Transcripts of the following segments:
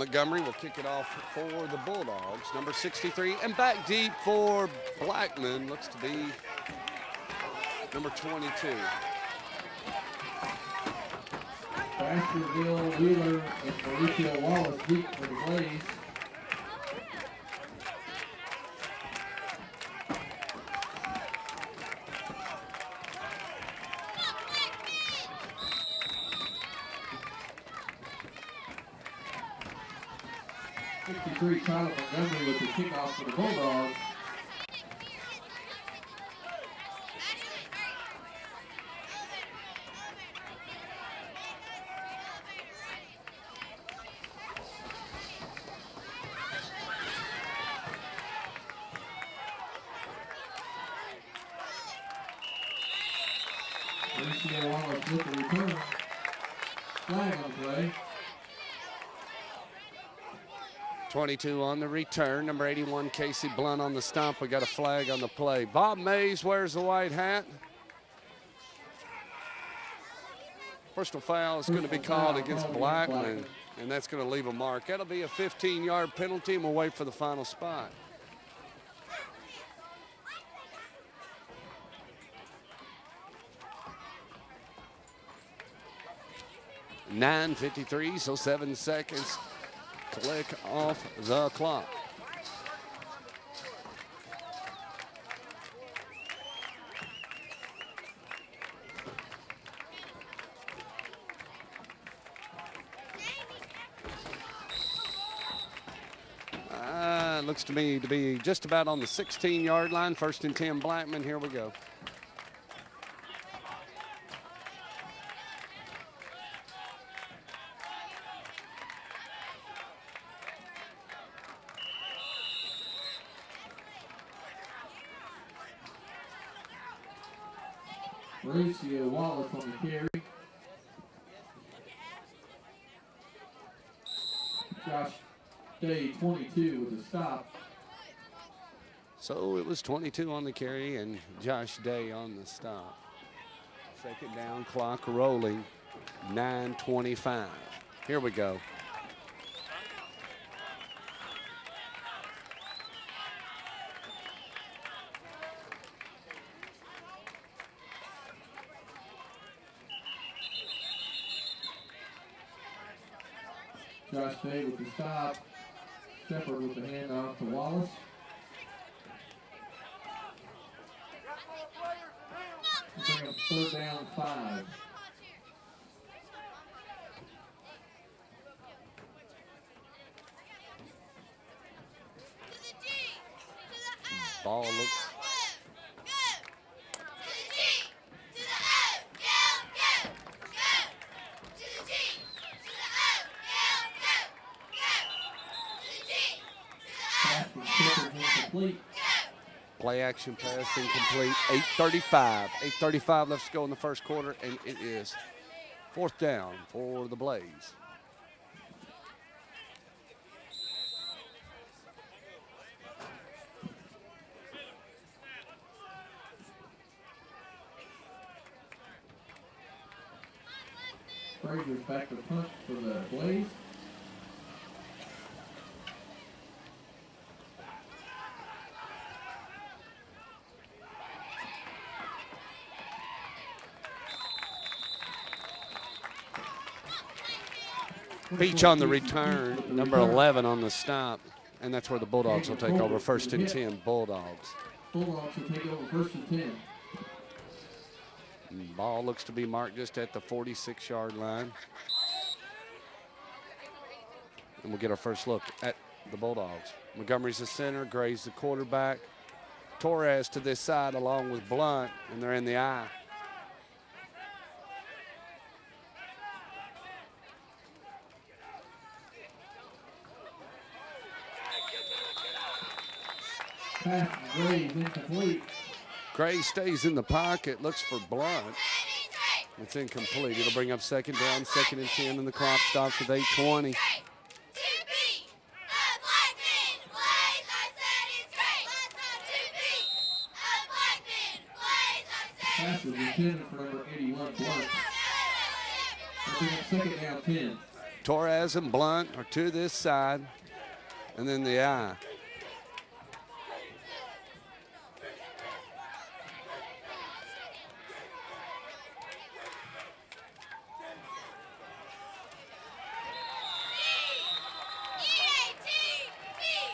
Montgomery will kick it off for the Bulldogs. Number 63, and back deep for Blackman. Looks to be number 22. Baskerville, Wheeler, and Mauricio Wallace deep for the Blaze. Tyler Montgomery with the kickoff for the Bulldogs. Mauricio Wallace with the return. Flag on the play. 22 on the return. Number 81, Casey Blunt on the stomp. We got a flag on the play. Bob Mays wears the white hat. Personal foul is going to be called against Blackman, and that's going to leave a mark. That'll be a 15-yard penalty, and we'll wait for the final spot. .953, so 7 seconds. Click off the clock. Looks to me to be just about on the 16-yard line. 1st and 10, Blackman. Here we go. Mauricio Wallace on the carry. Josh Day, 22 with a stop. So it was 22 on the carry and Josh Day on the stop. 2nd down, clock rolling, 9:25. Here we go. Josh Day with the stop. Shepard with the handoff to Wallace. Bring up 3rd down, 5. Ball looks. Play action pass incomplete. 8:35. 8:35 left to go in the 1st quarter, and it is 4th down for the Blaze. Frazier's back to punt for the Blaze. Beach on the return, number 11 on the stop, and that's where the Bulldogs will take over. 1st and 10, Bulldogs. Bulldogs will take over 1st and 10. Ball looks to be marked just at the 46-yard line. And we'll get our first look at the Bulldogs. Montgomery's the center, Gray's the quarterback. Torres to this side along with Blunt, and they're in the eye. Pass Gray is incomplete. Gray stays in the pocket, looks for Blunt. It's incomplete. It'll bring up 2nd down, 2nd and 10, and the clock stops with 8:20. Pass was intended for number 81, Blunt. It'll bring up 2nd down, 10. Torres and Blunt are to this side, and then the I.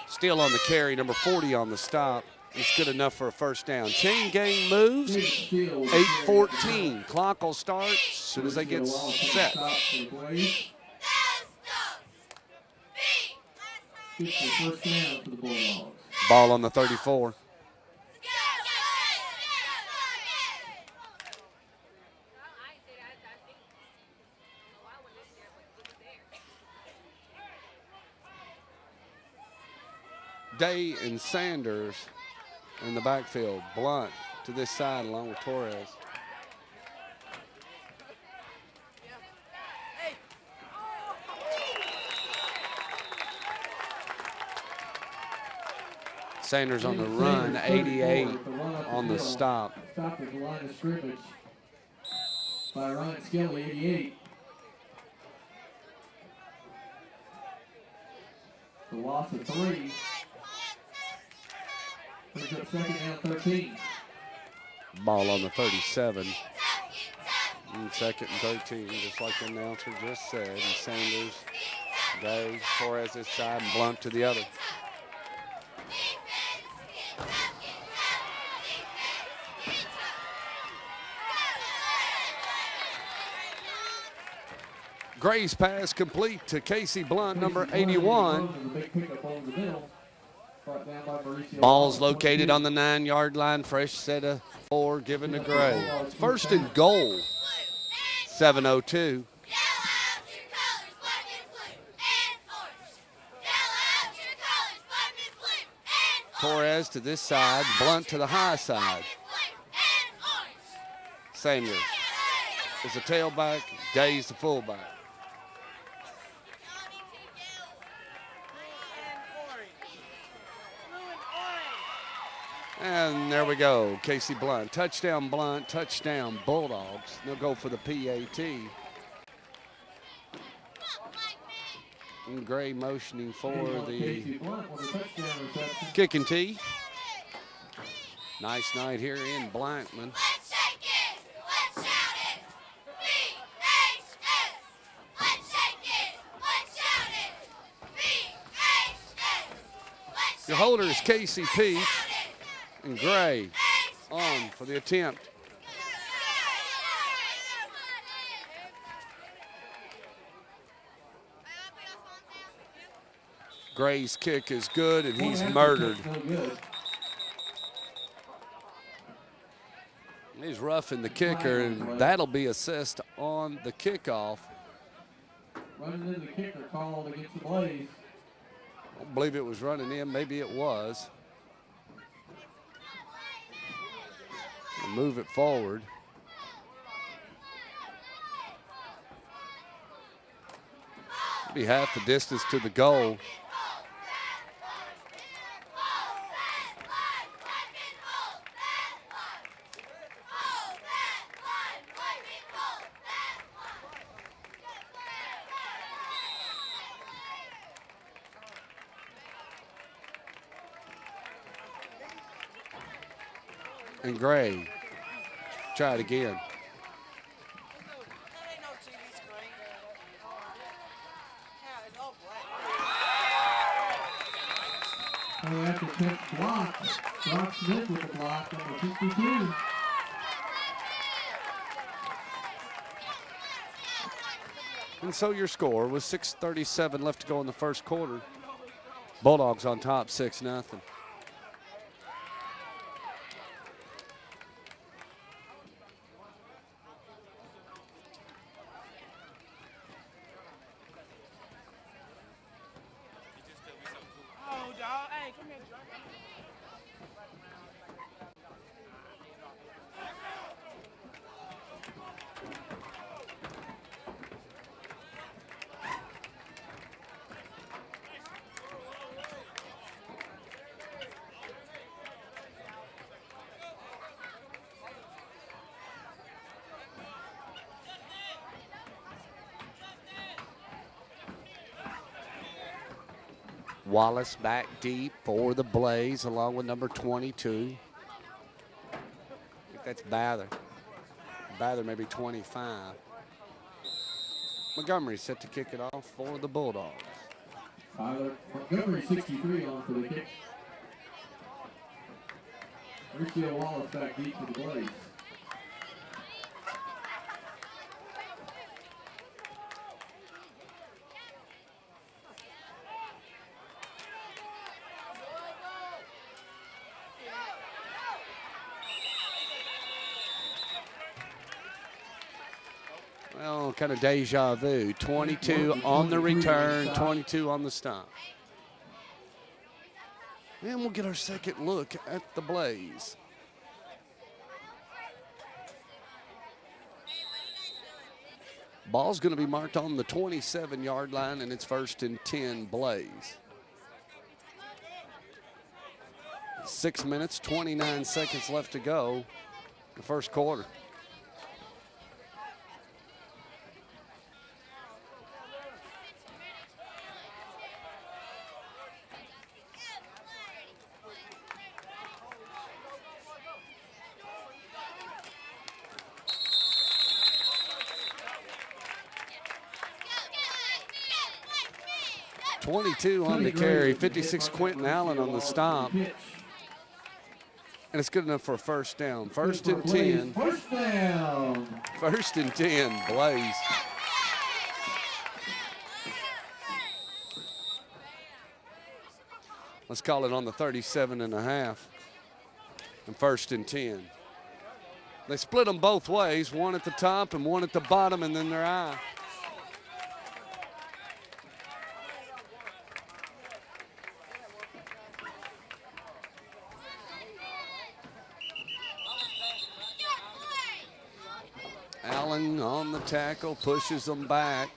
Still on the carry, number 40 on the stop. It's good enough for a first down. Chain gang moves, 8:14. Clock will start as soon as they get set. Ball on the 34. Day and Sanders in the backfield. Blunt to this side along with Torres. Sanders on the run, 88 on the stop. Stop at the line of scrimmage by Ryan Skelly, 88. The loss of 3. Brings up second down, 13. Ball on the 37. And second and 13, just like the announcer just said. And Sanders, Day, Torres this side, and Blunt to the other. Gray's pass complete to Casey Blunt, number 81. Ball's located on the 9-yard line. Fresh set of 4 given to Gray. First and goal, 7:02. Torres to this side, Blunt to the high side. Sanders is the tailback, Day's the fullback. And there we go, Casey Blunt. Touchdown Bulldogs. They'll go for the PAT. And Gray motioning for the kicking tee. Nice night here in Blackman. Your holder is Casey Peach. And Gray on for the attempt. Gray's kick is good, and he's murdered. He's roughing the kicker, and that'll be assessed on the kickoff. Running in the kicker called against the Blaze. I don't believe it was running in. Maybe it was. Move it forward. Be half the distance to the goal. And Gray. Try it again. After pitch blocked. Brock Smith with the block, number 52. And so your score was 6:37 left to go in the first quarter. Bulldogs on top, 6-0. Wallace back deep for the Blaze along with number 22. I think that's Bather. Bather maybe 25. Montgomery set to kick it off for the Bulldogs. Montgomery 63 on for the kick. Richie Wallace back deep for the Blaze. Well, kind of deja vu. 22 on the return, 22 on the stop. And we'll get our second look at the Blaze. Ball's going to be marked on the 27-yard line, and it's 1st and 10 Blaze. 6 minutes, 29 seconds left to go, the first quarter. .22 on the carry, 56 Quentin Allen on the stop. And it's good enough for a first down. 1st and 10. First down. 1st and 10, Blaze. Let's call it on the 37 and a half. And 1st and 10. They split them both ways, one at the top and one at the bottom, and then their eye. Allen on the tackle, pushes them back.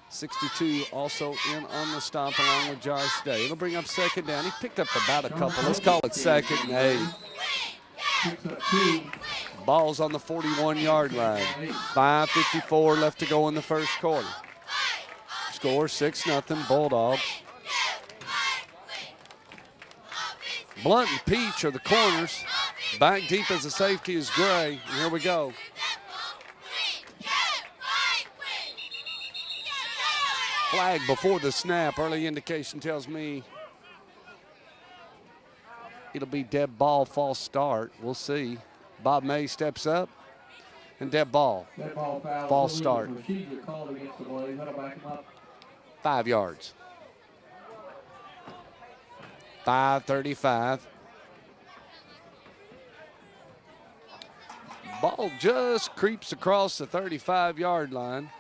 62 also in on the stop along with Josh Day. It'll bring up 2nd down. He picked up about a couple. Let's call it 2nd and 8. Ball's on the 41-yard line. 5:54 left to go in the first quarter. Score 6-0 Bulldogs. Blunt and Peach are the corners. Back deep as the safety is Gray. And here we go. Flag before the snap. Early indication tells me it'll be dead ball, false start. We'll see. Bob May steps up and dead ball. False start. 5 yards. 5:35. Ball just creeps across the 35-yard line.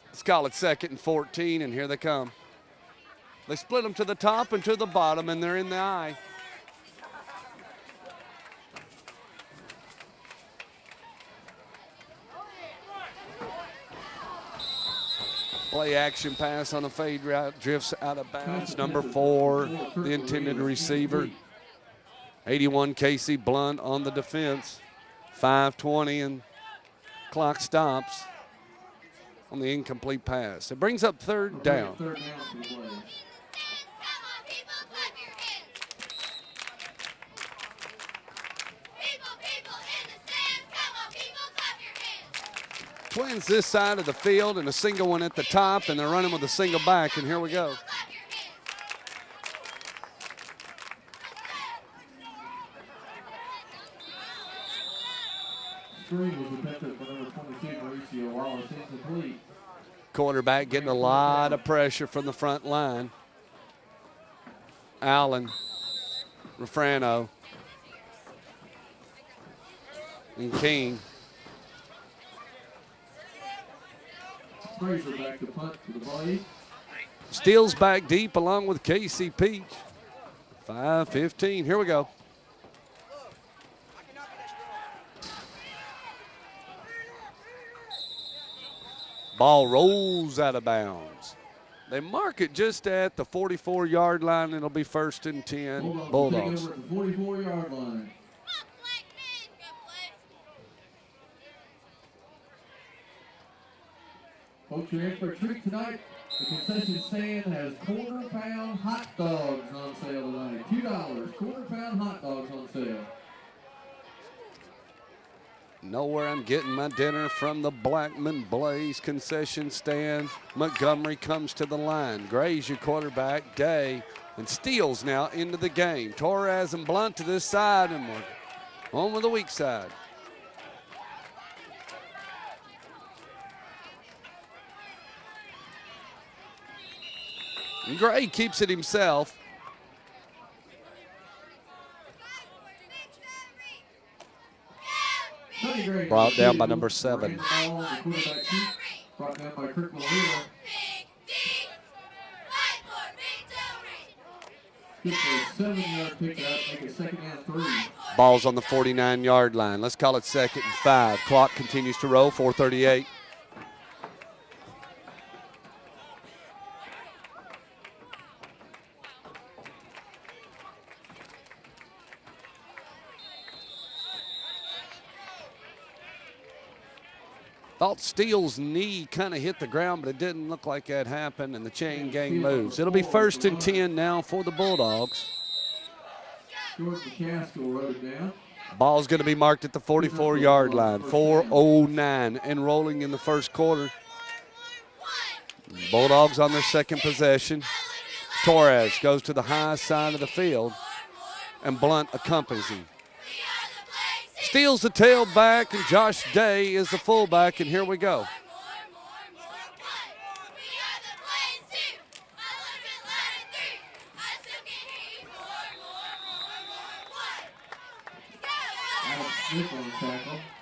Let's call it 2nd and 14, and here they come. They split them to the top and to the bottom, and they're in the eye. Play action pass on a fade route, drifts out of bounds. Number 4, the intended receiver. 81 Casey Blunt on the defense. 5:20 and clock stops on the incomplete pass. It brings up 3rd down. Twins this side of the field and a single one at the top, and they're running with a single back, and here we go. Quarterback getting a lot of pressure from the front line. Allen, Refrano, and King. Back to punt to the Blaze. Steals back deep along with Casey Peach. 5:15. Here we go. Ball rolls out of bounds. They mark it just at the 44-yard line. It'll be 1st and 10 Bulldogs. 44-yard line. Folks, you're in for a treat tonight. The concession stand has quarter-pound hot dogs on sale tonight. $2, quarter-pound hot dogs on sale. Know where I'm getting my dinner from the Blackman Blaze concession stand. Montgomery comes to the line. Gray's your quarterback. Day and Steele's now into the game. Torres and Blunt to this side, and we're on with the weak side. And Gray keeps it himself. Brought down by number 7. Brought down by Kirk Malina. Good for a 7-yard pickup, make it second down 3. Ball's on the 49-yard line. Let's call it 2nd and 5. Clock continues to roll, 4:38. Thought Steele's knee kind of hit the ground, but it didn't look like that happened, and the chain gang moves. It'll be 1st and 10 now for the Bulldogs. Ball's going to be marked at the 44-yard line. 4:09 and rolling in the first quarter. Bulldogs on their second possession. Torres goes to the high side of the field, and Blunt accompanies him. Steele's the tailback, and Josh Day is the fullback, and here we go.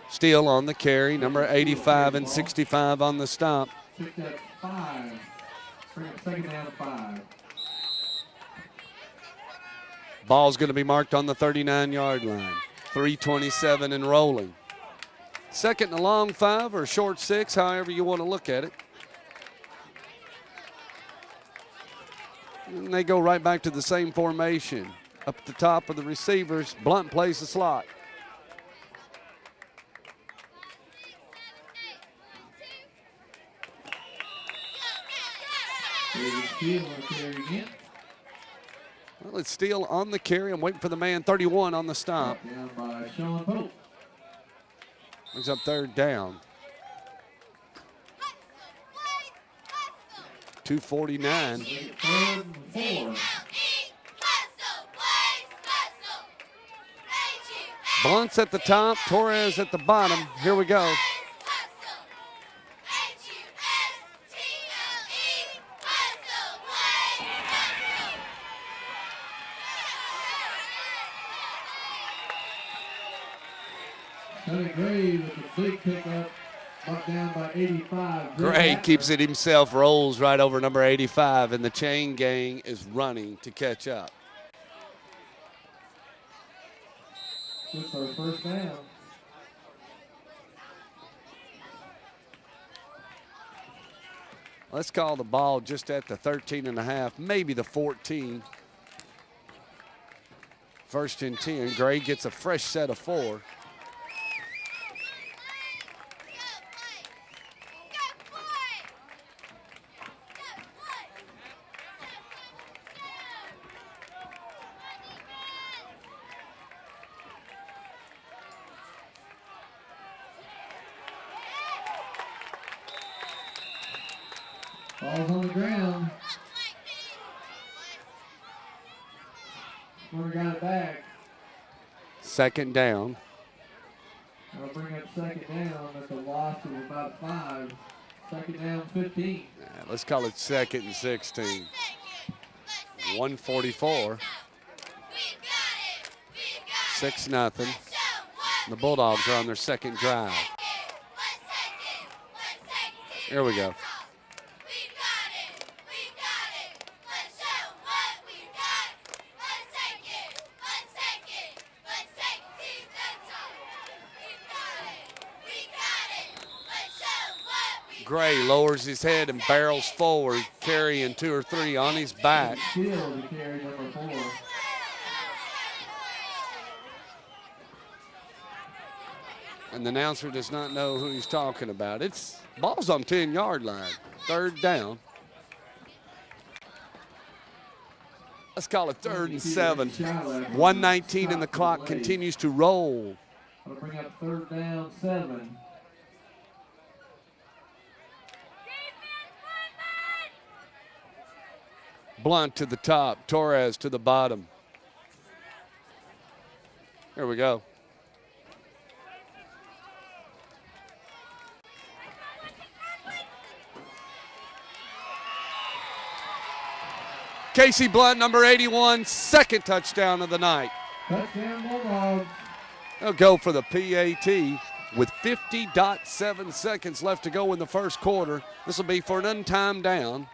Steele on the carry, number 85 and 65 on the stop. Ball's going to be marked on the 39-yard line. 3:27 and rolling. 2nd and a long 5 or short 6, however you want to look at it. And they go right back to the same formation. Up at the top of the receivers, Blunt plays the slot. Well, it's Steele on the carry. I'm waiting for the man 31 on the stop. He's up 3rd down. 2:49. Blunt's at the top, Torres at the bottom. Here we go. Gray with a big pickup, brought down by 85. Gray keeps it himself, rolls right over number 85, and the chain gang is running to catch up. Good for a 1st down. Let's call the ball just at the 13 and a half, maybe the 14. 1st and 10. Gray gets a fresh set of 4. Ball's on the ground. Smyrna got it back. 2nd down. I'll bring up 2nd down. That's a loss of about 5. 2nd down, 15. Let's call it 2nd and 16. 1:44. 6-0. The Bulldogs are on their 2nd drive. Here we go. Gray lowers his head and barrels forward, carrying 2 or 3 on his back. And the announcer does not know who he's talking about. It's Ball's on 10-yard line. Third down. Let's call it 3rd and 7. 1:19 and the clock continues to roll. I'll bring up 3rd down, 7. Blunt to the top, Torres to the bottom. Here we go. Casey Blunt, number 81, second touchdown of the night. Touchdown, Bulldogs. They'll go for the PAT with 50.7 seconds left to go in the first quarter. This will be for an untimed down.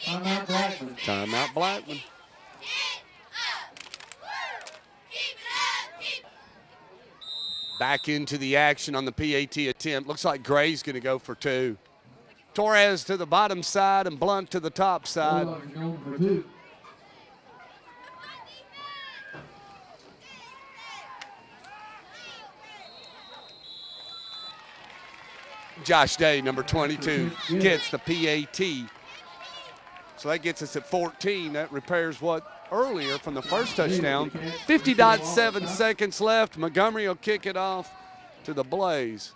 Timeout, Blackman. Timeout, Blackman. Back into the action on the PAT attempt. Looks like Gray's going to go for 2. Torres to the bottom side and Blunt to the top side. Bulldogs going for 2. Josh Day, number 22, gets the PAT. So that gets us at 14. That repairs what earlier from the first touchdown. 50.7 seconds left. Montgomery will kick it off to the Blaze.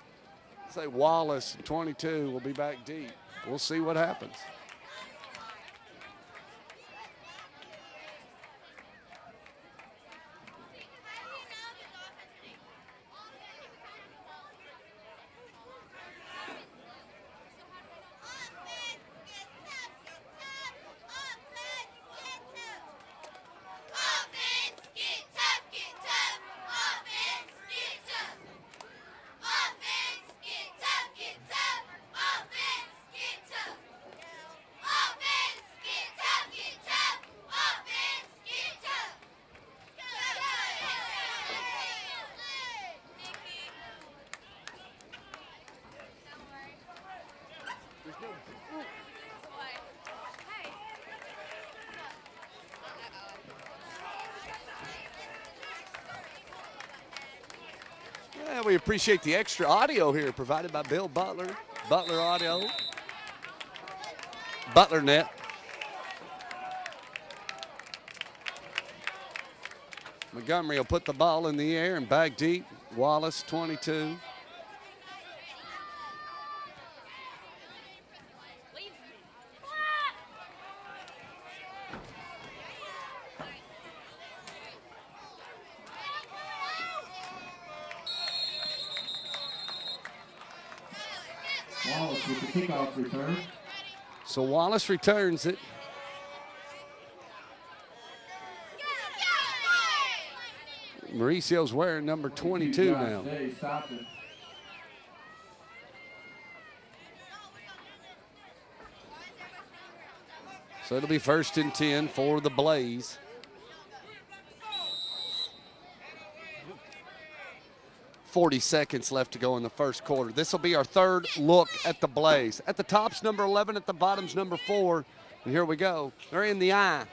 Say Wallace, 22, will be back deep. We'll see what happens. Yeah, we appreciate the extra audio here provided by Bill Butler. Butler Audio. ButlerNet. Montgomery will put the ball in the air and back deep. Wallace, 22. Wallace with the kickoff return. So Wallace returns it. Mauricio's wearing number 22 now. So it'll be 1st and 10 for the Blaze. .40 seconds left to go in the first quarter. This will be our third look at the Blaze. At the top's number 11, at the bottom's number 4. And here we go. They're in the eye.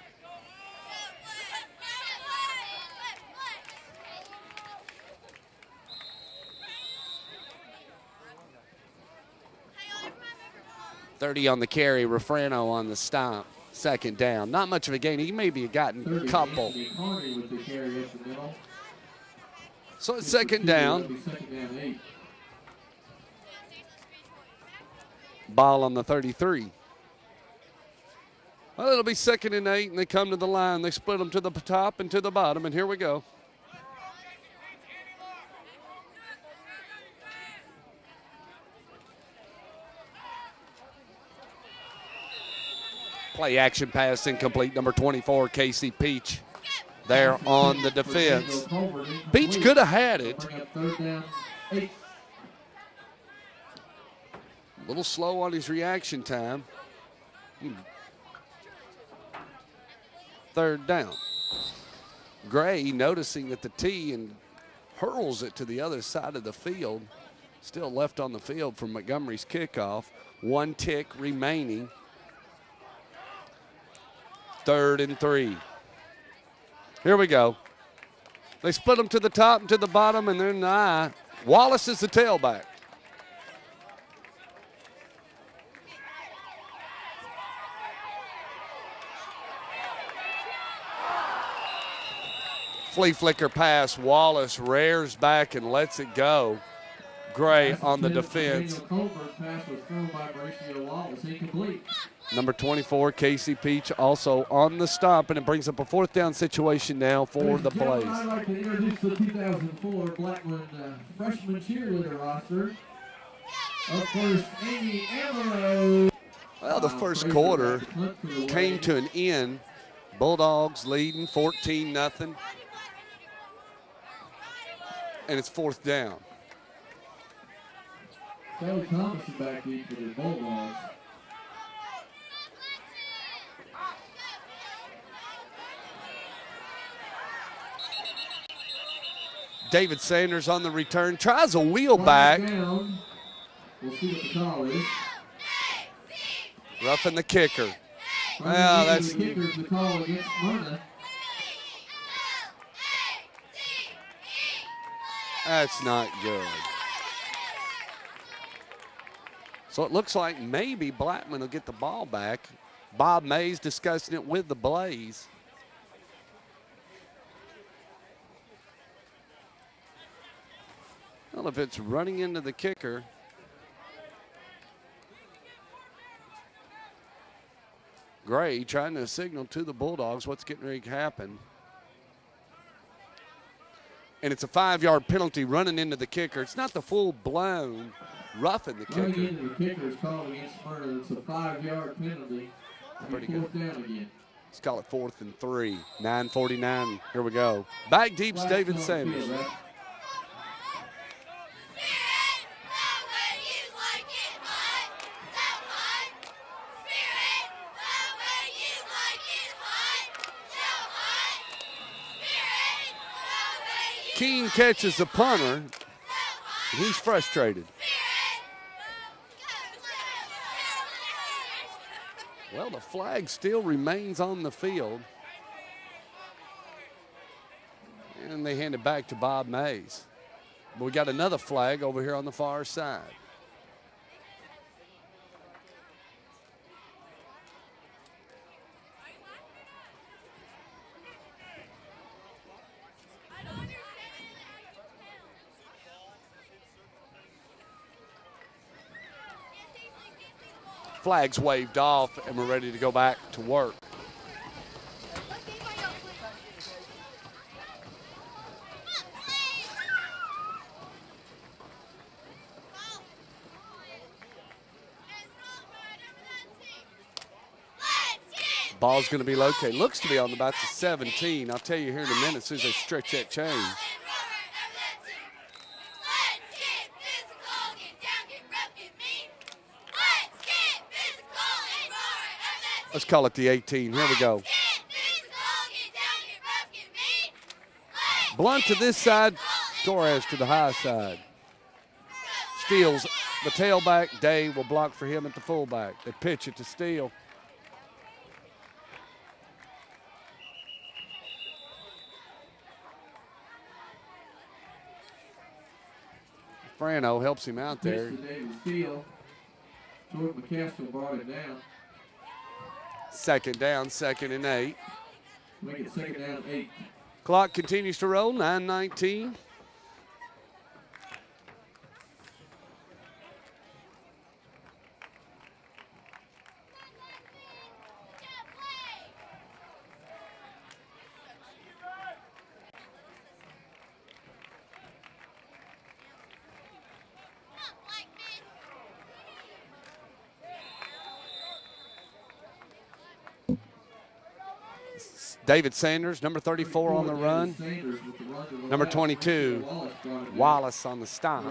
.30 on the carry, Refrano on the stop. Second down. Not much of a gain. He maybe have gotten a couple. So it's second down. Ball on the 33. Well, it'll be 2nd and 8, and they come to the line. They split them to the top and to the bottom, and here we go. Play action pass incomplete, number 24, Casey Peach. There on the defense. Peach could have had it. A little slow on his reaction time. 3rd down. Gray noticing that the T and hurls it to the other side of the field. Still left on the field from Montgomery's kickoff. 1 tick remaining. 3rd and 3. Here we go. They split them to the top and to the bottom, and then Wallace is the tailback. Flea flicker pass. Wallace rears back and lets it go. Gray on the defense. Number 24, Casey Peach, also on the stop, and it brings up a 4th down situation now for the Blaze. I'd like to introduce the 2004 Blackman freshman cheerleader roster. Up first, Amy Amaro. Well, the first quarter came to an end. Bulldogs leading 14-0. And it's 4th down. Kelly Thomas is back in for the Bulldogs. David Sanders on the return, tries a wheel back. We'll see what the call is. Roughing the kicker. Well, that's the kicker's the call against Smyrna. That's not good. So it looks like maybe Blackman will get the ball back. Bob Mays discussing it with the Blaze. Well, if it's running into the kicker, Gray trying to signal to the Bulldogs what's getting ready to happen. And it's a 5-yard penalty running into the kicker. It's not the full-blown roughing the kicker. Running into the kicker is called against Smyrna. It's a 5-yard penalty. Pretty good. good. Down again. Let's call it 4th and 3. 9:49. Here we go. Back deep's David Sanders. Field, right? Keene catches the punter. He's frustrated. Well, the flag still remains on the field. And they hand it back to Bob Mays. But we got another flag over here on the far side. Flags waved off, and we're ready to go back to work. Ball's going to be located. Looks to be on about the 17. I'll tell you here in a minute as soon as they stretch that chain. Let's call it the 18. Here we go. Blunt to this side, Torres to the high side. Steals the tailback. Day will block for him at the fullback. They pitch it to Steele. Frano helps him out there. Steele. George McCaskill brought it down. 2nd down, 2nd and 8. Make it 2nd down, 8. Clock continues to roll, 9:19. David Sanders, number 34 on the run. Number 22, Wallace on the stop.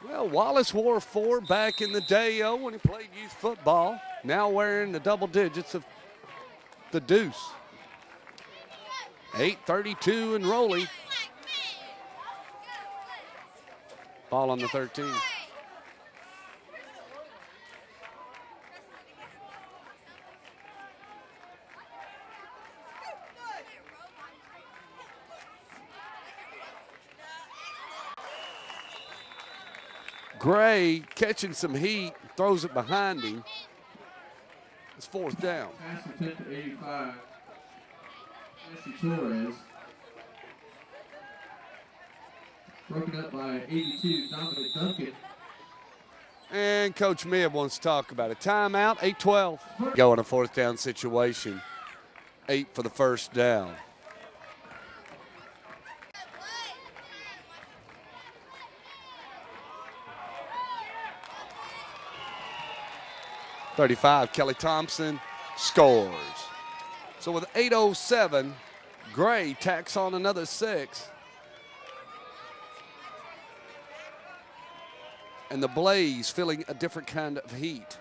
Well, Wallace wore 4 back in the day, when he played youth football. Now wearing the double digits of the deuce. 8:32 and rolling. Ball on the 13. Gray catching some heat, throws it behind him. It's 4th down. Pass attempt to 85. Jesse Torres. Broken up by 82, Dominic Duncan. And Coach Mibb wants to talk about it. Timeout, 8-12. Go in a 4th down situation. 8 for the 1st down. .35, Kelly Thompson scores. So with 8:07, Gray tacks on another 6. And the Blaze feeling a different kind of heat.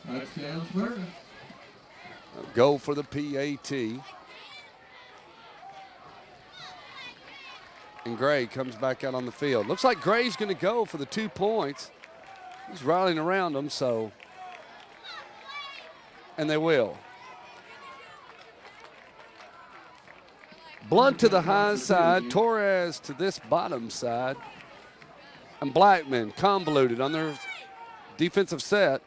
Touchdown, Smyrna. Go for the PAT. And Gray comes back out on the field. Looks like Gray's going to go for the 2 points. He's rallying around them, so. And they will. Blunt to the high side, Torres to this bottom side, and Blackman convoluted on their defensive set.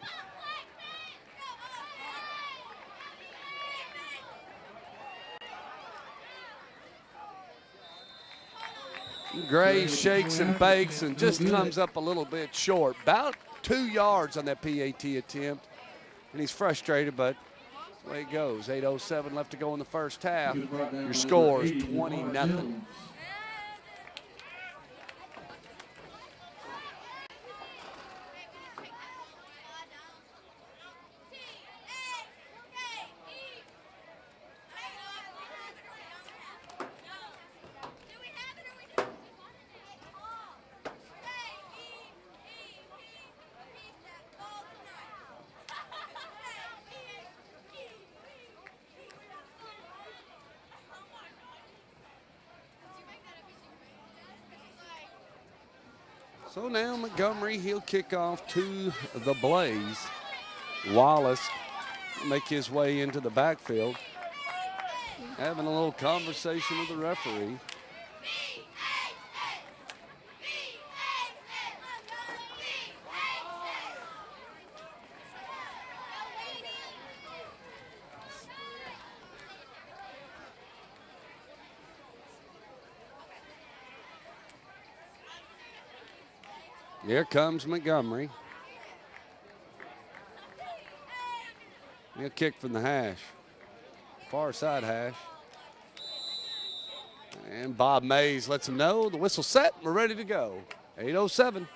Gray shakes and bakes and just comes up a little bit short, about 2 yards on that PAT attempt, and he's frustrated, but that's the way it goes. 8:07 left to go in the 1st half. Your score is 20-0. So now Montgomery, he'll kick off to the Blaze. Wallace will make his way into the backfield, having a little conversation with the referee. Here comes Montgomery. He'll kick from the hash. Far side hash. And Bob Mays lets him know the whistle set. We're ready to go. 8:07.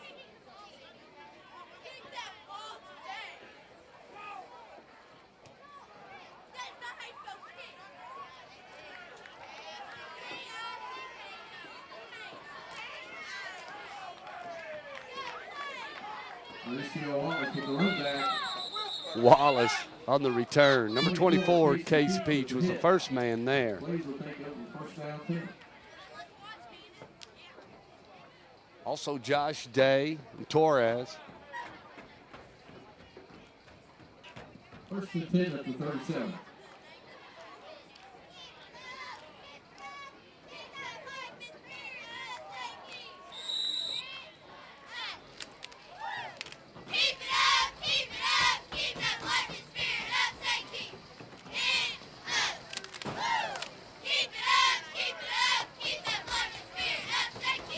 Wallace on the return. Number 24, Case Peach, was the first man there. Also Josh Day and Torres. First and 10 at the 37.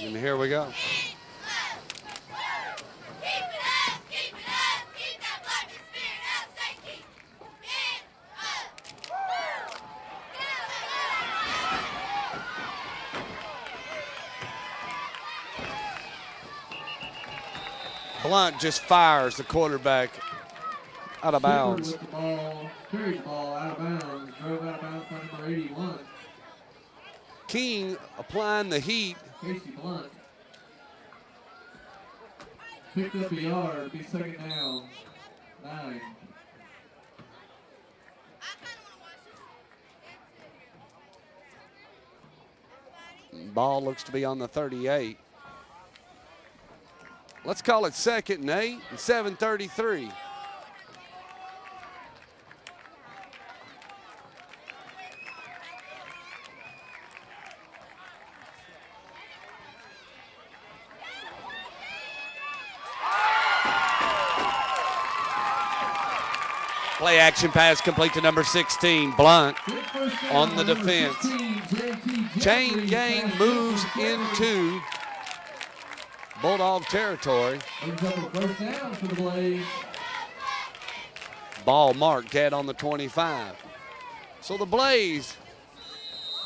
And here we go. Blunt just fires the quarterback out of bounds. Carried the ball out of bounds, drove out of bounds by number 81. King applying the heat. Casey Blunt picked up a yard, be second down, 9. Ball looks to be on the 38. Let's call it 2nd and 8 and 7:33. Play action pass complete to number 16, Blunt on the defense. Chain gang moves into Bulldog territory. Ball marked dead on the 25. So the Blaze,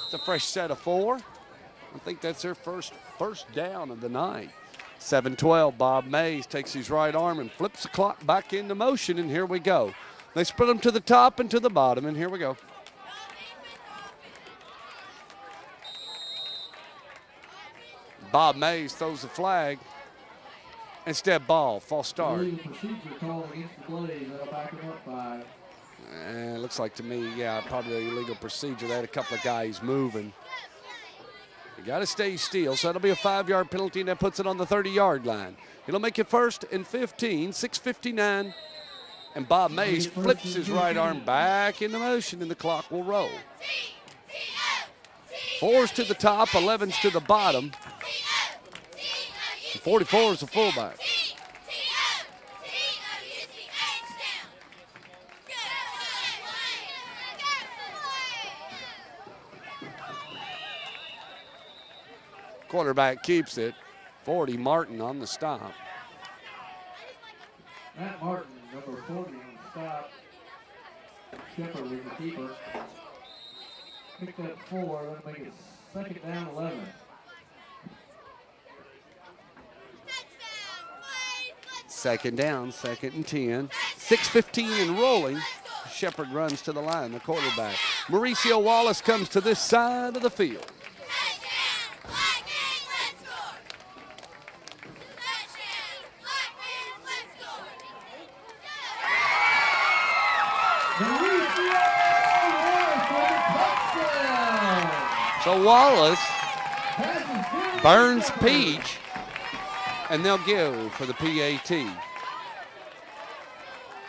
it's a fresh set of 4. I think that's their first down of the night. 7-12, Bob Mays takes his right arm and flips the clock back into motion, and here we go. They split them to the top and to the bottom, and here we go. Bob Mays throws the flag. Instead, ball, false start. It looks like to me, yeah, probably an illegal procedure. They had a couple of guys moving. You got to stay still, so that'll be a 5-yard penalty, and that puts it on the 30-yard line. It'll make it 1st and 15, 6:59. And Bob Mays flips his right arm back into motion, and the clock will roll. 4's to the top, 11's to the bottom. 44 is the fullback. Quarterback keeps it. 40, Martin on the stop. Matt Martin, number 40 on the stop. Shepard with the keeper. Picked up 4, that'll make it 2nd down, 11. Second down, 2nd and 10. 6:15 and rolling. Shepard runs to the line, the quarterback. Mauricio Wallace comes to this side of the field. So Wallace burns Peach, and they'll go for the PAT.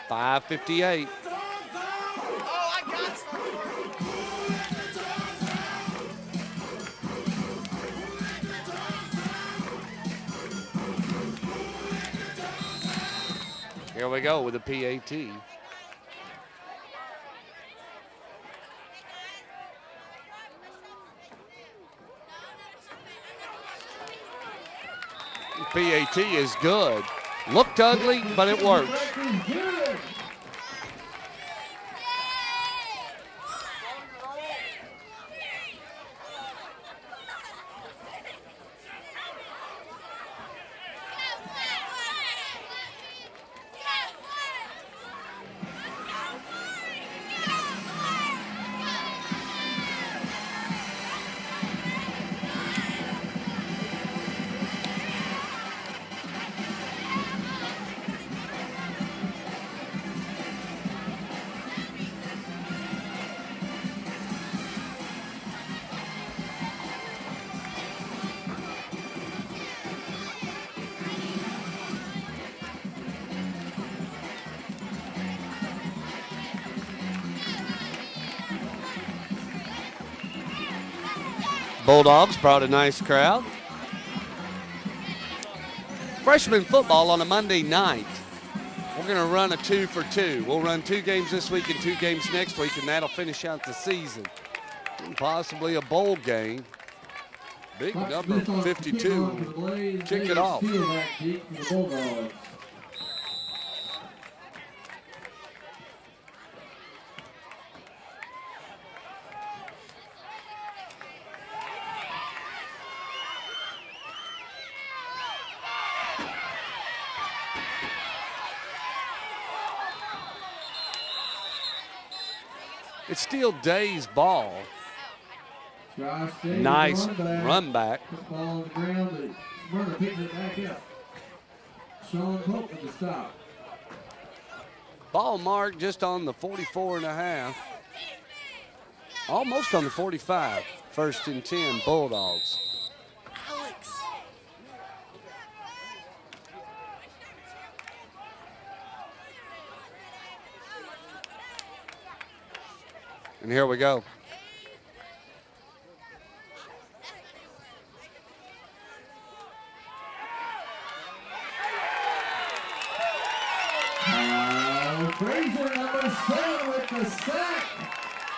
5:58. Here we go with the PAT. PAT is good. Looked ugly, but it works. Bulldogs brought a nice crowd. Freshman football on a Monday night. We're going to run a 2 for 2. We'll run 2 games this week and 2 games next week, and that'll finish out the season. And possibly a bowl game. Big number 52. Kick it off. It's still Day's ball. Nice run back. Ball on the ground. Smyrna picks it back up. Sean Pope with the stop. Ball marked just on the 44.5. Almost on the 45. 1st and 10, Bulldogs. And here we go. Frazier, number 7 with the sack.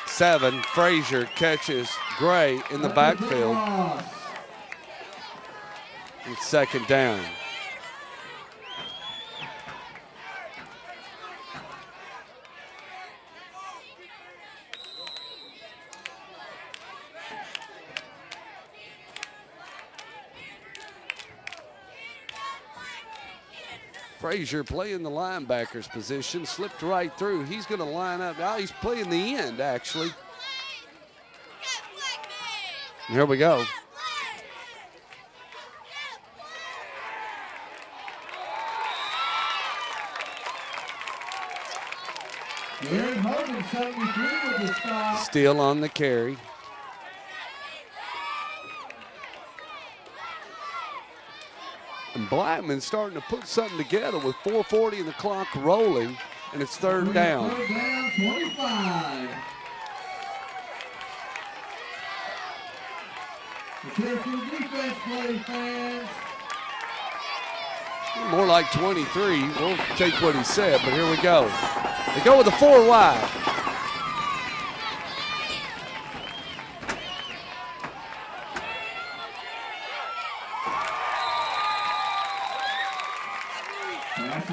7, Frazier catches Gray in the backfield. And second down. Frazier playing the linebacker's position, slipped right through. He's going to line up. Now he's playing the end, actually. And here we go. Hogan, 73 with the stop. Still on the carry. And Blackman starting to put something together with 4:40 and the clock rolling, and it's third down. Third down, 25. The careful defense play, fans. More like 23. We'll take what he said, but here we go. They go with a 4 wide.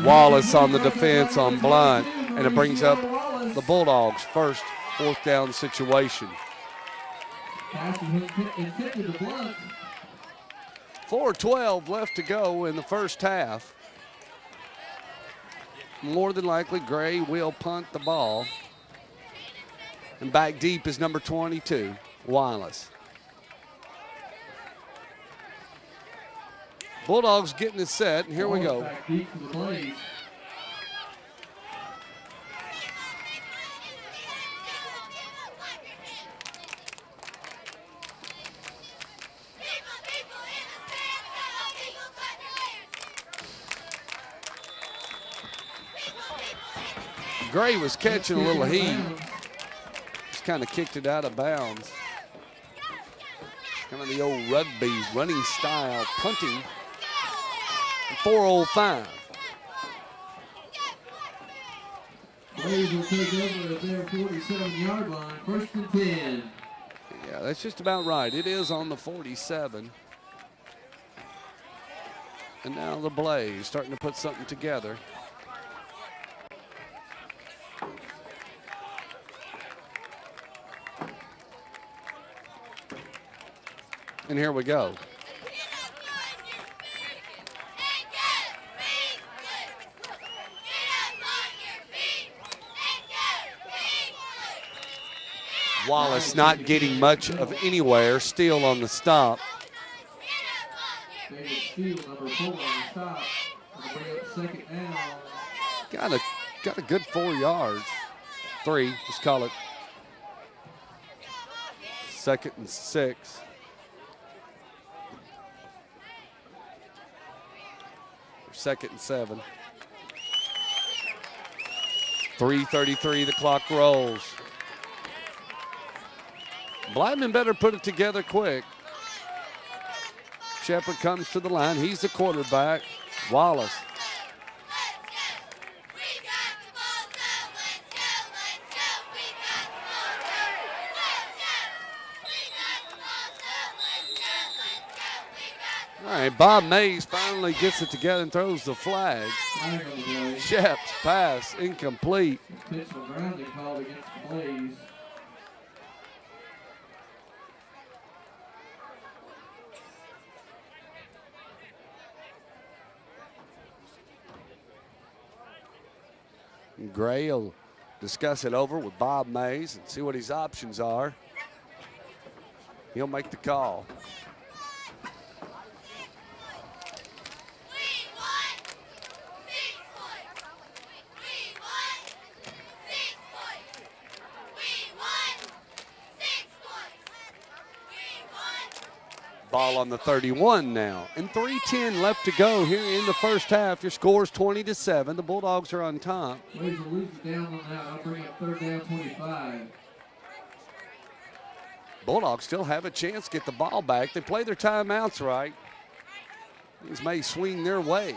Wallace on the defense on Blunt, and it brings up the Bulldogs' first 4th down situation. 4:12 left to go in the first half. More than likely, Gray will punt the ball. And back deep is number 22, Wallace. Bulldogs getting it set, and here we go. Back deep to the plays. Gray was catching a little heat. Just kind of kicked it out of bounds. Kind of the old rugby running style, punting. 4:05. Braves will take over at their 47-yard line, 1st and 10. Yeah, that's just about right. It is on the 47. And now the Blaze starting to put something together. And here we go. Wallace not getting much of anywhere, still on the stop. David Steele, number 4 on the stop. Bring up 2nd down. Got a good 4 yards. 3, let's call it. 2nd and 6. Or 2nd and 7. 3:33, the clock rolls. Blackman better put it together quick. Shepard comes to the line. He's the quarterback. Wallace. All right, Bob Mays finally gets it together and throws the flag. Shep's pass incomplete. Intentional grounding called against the Blaze. Gray will discuss it over with Bob Mays and see what his options are. He'll make the call. Ball on the 31 now, and 3:10 left to go here in the first half. Your score is 20-7. The Bulldogs are on top. Blaze will lose it down on that. I'll bring up 3rd down, 25. Bulldogs still have a chance to get the ball back. They play their timeouts right. These may swing their way.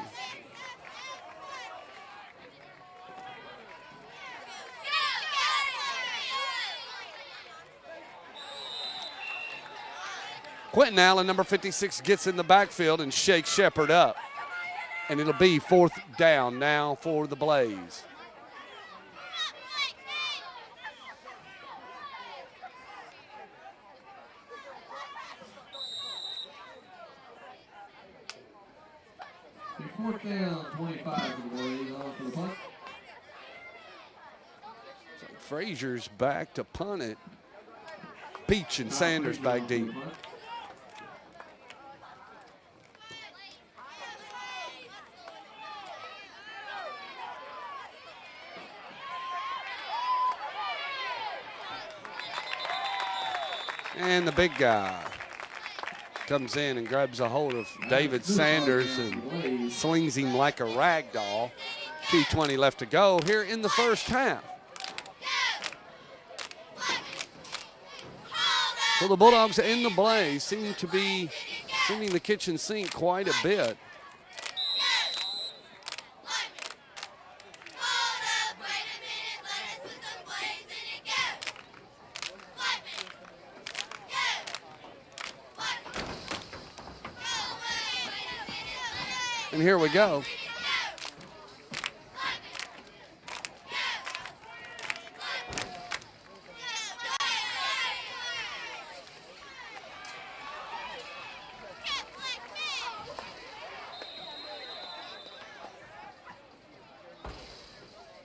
Quentin Allen, number 56, gets in the backfield and shakes Shepard up. And it'll be 4th down now for the Blaze. Fourth down, 25 for the Blaze, on for the punt. So Frazier's back to punt it. Peach and Sanders back deep. And the big guy comes in and grabs a hold of David Sanders and slings him like a rag doll. 2:20 left to go here in the first half. So the Bulldogs and the Blaze seem to be sending the kitchen sink quite a bit. And here we go.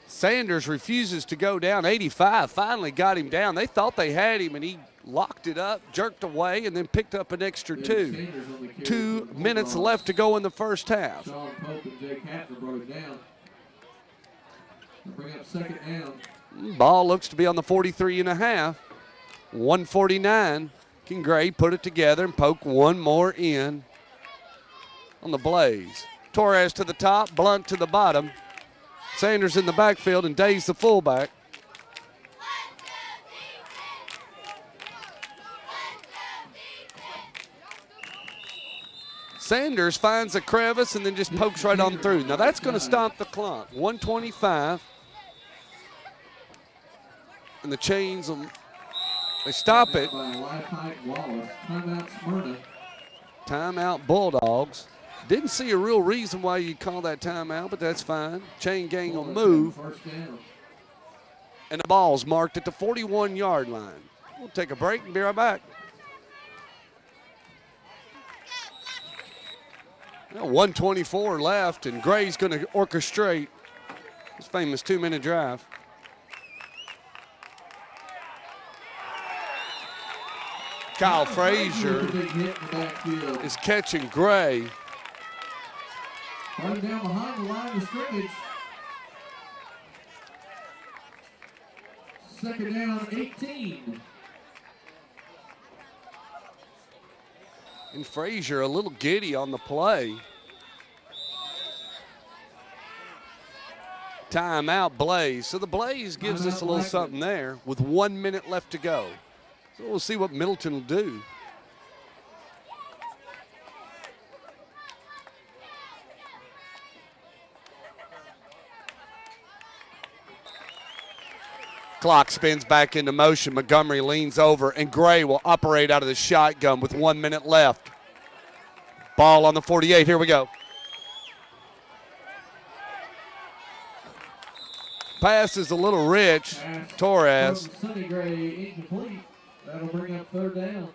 Sanders refuses to go down. 85 finally got him down. They thought they had him, and he locked it up, jerked away, and then picked up an extra 2. 2 minutes left to go in the first half. Sean Pope and Jake Hatner brought it down. Bring up 2nd down. Ball looks to be on the 43.5. 149. Can Gray put it together and poke one more in on the Blaze? Torres to the top, Blunt to the bottom. Sanders in the backfield and Days the fullback. Sanders finds a crevice and then just pokes right on through. Now that's going to stop the clock. 125. And the chains, they stop it. Timeout Smyrna. Timeout Bulldogs. Didn't see a real reason why you'd call that timeout, but that's fine. Chain gang will move. And the ball's marked at the 41-yard line. We'll take a break and be right back. Now 1:24 left, and Gray's going to orchestrate his famous 2-minute drive. Kyle Frazier is catching Gray. Running down behind the line of scrimmage. 2nd down, 18. And Frazier a little giddy on the play. Timeout Blaze. So the Blaze gives us a little something there with 1 minute left to go. So we'll see what Middleton will do. Clock spins back into motion. Montgomery leans over, and Gray will operate out of the shotgun with 1 minute left. Ball on the 48. Here we go. Pass is a little rich. Torres. Sonny Gray incomplete. That'll bring up 3rd down.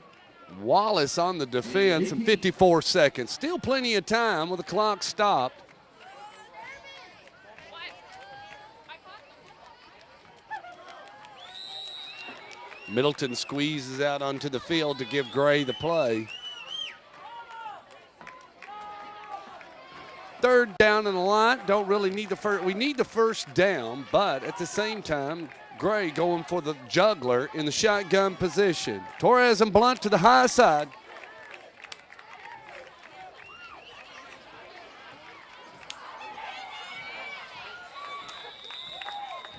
Wallace on the defense in 54 seconds. Still plenty of time with the clock stopped. Middleton squeezes out onto the field to give Gray the play. 3rd down and a lot. Don't really need the first. We need the first down, but at the same time, Gray going for the juggler in the shotgun position. Torres and Blunt to the high side.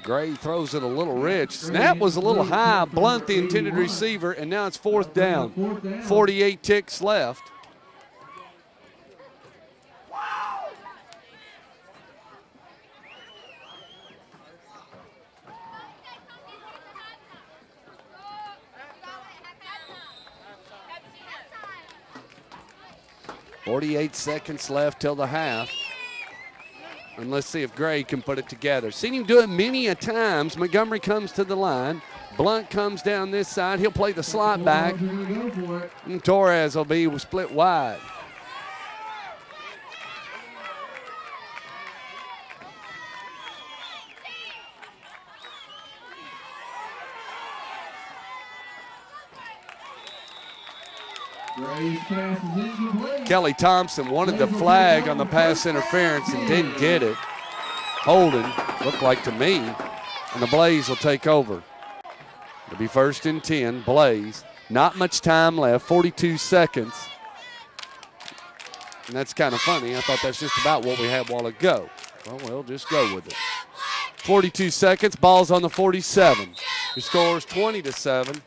Gray throws it a little rich. Snap was a little high. Blunt, the intended receiver, and now it's 4th down. 48 ticks left. .48 seconds left till the half. And let's see if Gray can put it together. Seen him do it many a times. Montgomery comes to the line. Blunt comes down this side. He'll play the slot back. And Torres will be split wide. Kelly Thompson wanted the flag on the pass interference and didn't get it. Holding, looked like to me, and the Blaze will take over. It'll be 1st and 10, Blaze. Not much time left, 42 seconds. And that's kind of funny. I thought that's just about what we had a while ago. Well, we'll just go with it. 42 seconds, ball's on the 47. Your score is 20-7.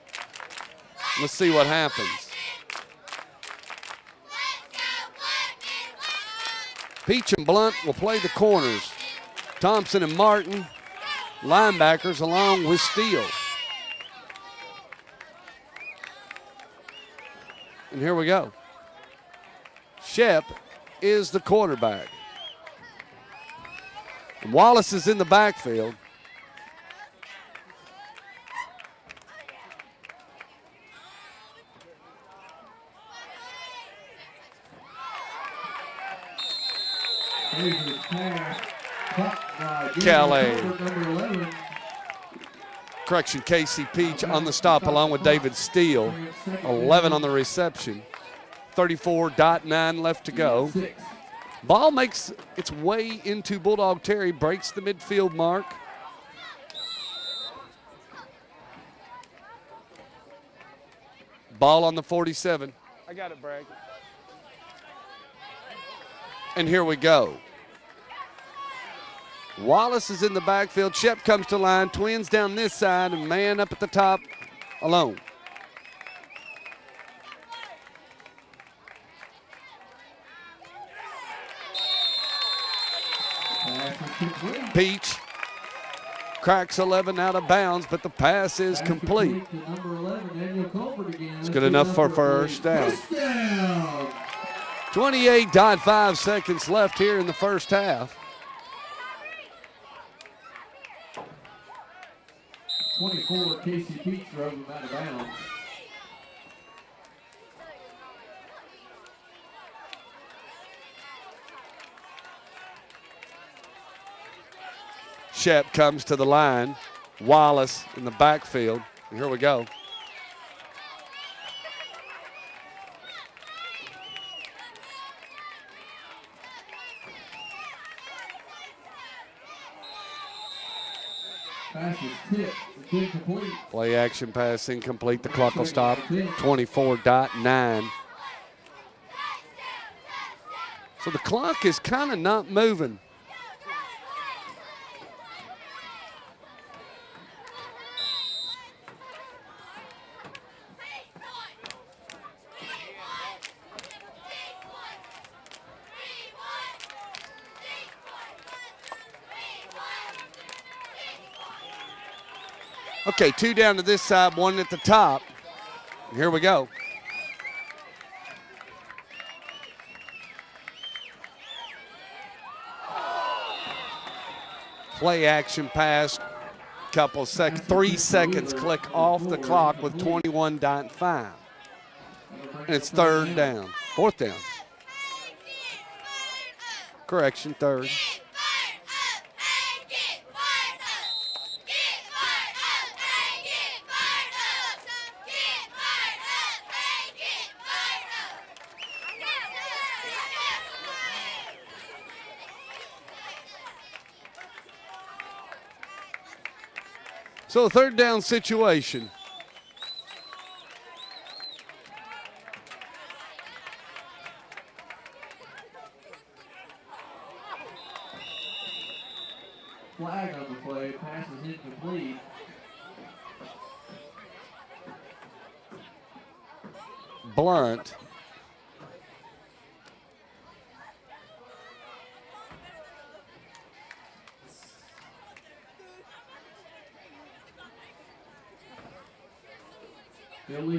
Let's see what happens. Peach and Blunt will play the corners. Thompson and Martin, linebackers, along with Steele. And here we go. Shep is the quarterback. And Wallace is in the backfield. Kelly. Correction, Casey Peach on the stop along with David Steele. 11 on the reception. 34.9 left to go. Ball makes its way into Bulldog Terry, breaks the midfield mark. Ball on the 47. I got it, Bragg. And here we go. Wallace is in the backfield. Shep comes to line. Twins down this side, and man up at the top alone. Peach cracks 11 out of bounds, but the pass is complete. It's good enough for 1st down. 28.5 seconds left here in the 1st half. 24, Casey Peach drove him out of bounds. Shep comes to the line. Wallace in the backfield. And here we go. Pass is tipped. It's incomplete. Play action pass incomplete. The clock will stop. 24.9. So the clock is kind of not moving. Okay, 2 down to this side, 1 at the top. Here we go. Play action pass, couple seconds, 3 seconds click off the clock with 21.5. And it's 3rd down, 4th down. Correction, 3rd. So a 3rd down situation. Flag on the play, passes Blunt.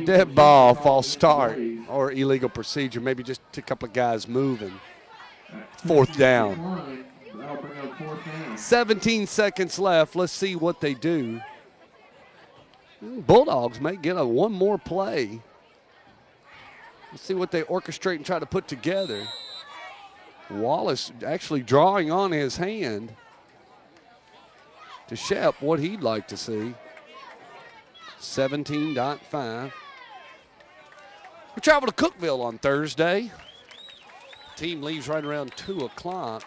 Dead ball, false start, or illegal procedure. Maybe just a couple of guys moving. 4th down. 17 seconds left. Let's see what they do. Bulldogs may get one more play. Let's see what they orchestrate and try to put together. Wallace actually drawing on his hand to Shep what he'd like to see. 17.5. We travel to Cookeville on Thursday. Team leaves right around 2 o'clock.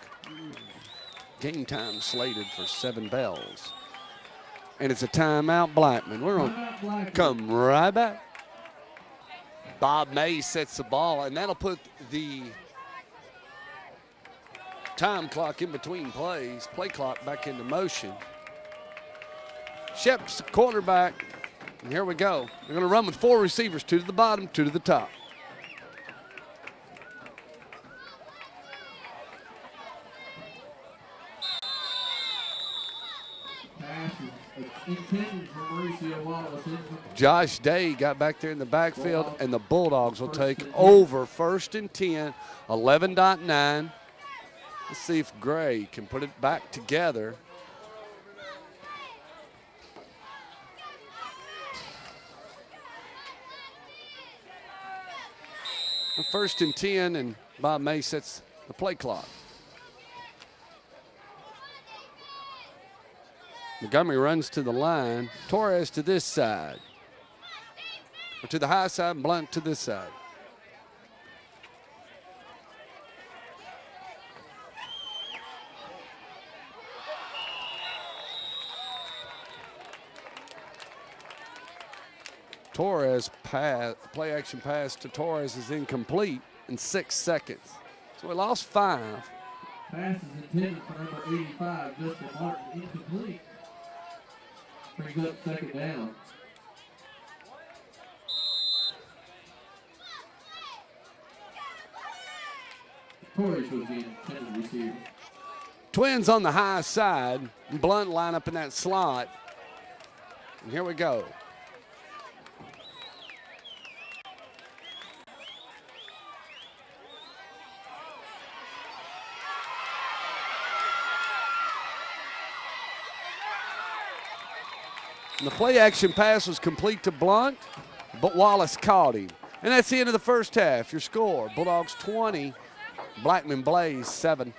Game time slated for 7 bells. And it's a timeout, Blackman. We're going to come right back. Bob May sets the ball, and that'll put the time clock in between plays, play clock back into motion. Shep's the quarterback. And here we go. They're going to run with 4 receivers, 2 to the bottom, 2 to the top. Josh Day got back there in the backfield, and the Bulldogs will take over 1st and 10, 11.9. Let's see if Gray can put it back together. First and 10, and Bob May sets the play clock. Montgomery runs to the line. Torres to this side. Or to the high side, and Blunt to this side. Torres pass, play action pass to Torres is incomplete in 6 seconds. So we lost 5. Pass is intended for number 85, Justin Martin, incomplete. Brings up 2nd down. Torres was the intended receiver. Twins on the high side. Blunt line up in that slot. And here we go. And the play action pass was complete to Blunt, but Wallace caught him. And that's the end of the first half. Your score, Bulldogs 20, Blackman Blaze 7.